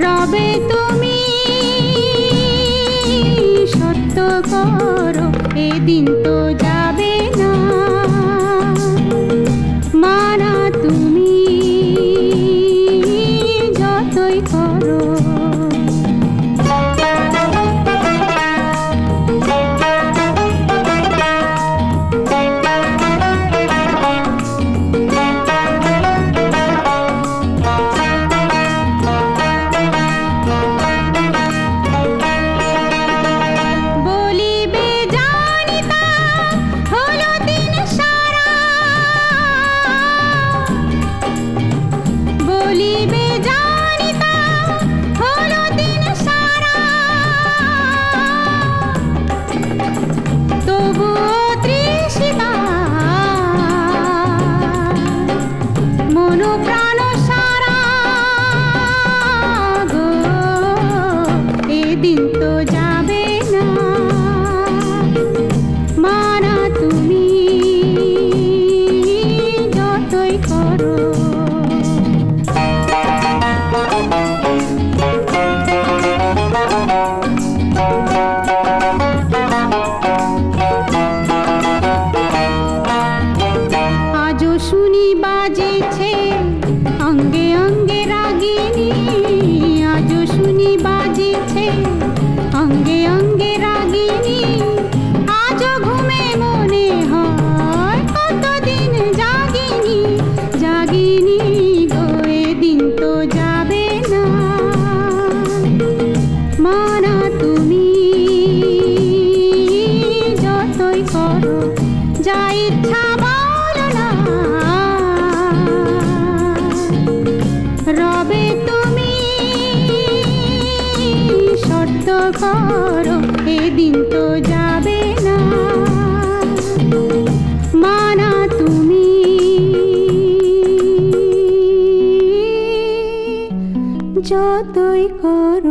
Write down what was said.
রবে তুমি সত্য করো, এদিন তো যাবে না। মানা তুমি যতই করো। দিন তো যাবে না, মানা তুমি যতই করো। আজও শুনি বাজেছে অঙ্গে অঙ্গে রাগিনী, আজও শুনি বাজেছে অঙ্গে অঙ্গে রাগিনী। আজও ঘুমে মনে হয় কতদিন জাগিনী, জাগিনী গো এদিন তো যাবে না, মানা তুমি যতই করো। যা ইচ্ছা বলো না, রবে তুমি শর্ত করো, এদিন তো যাবে না, মানা তুমি যতই করো।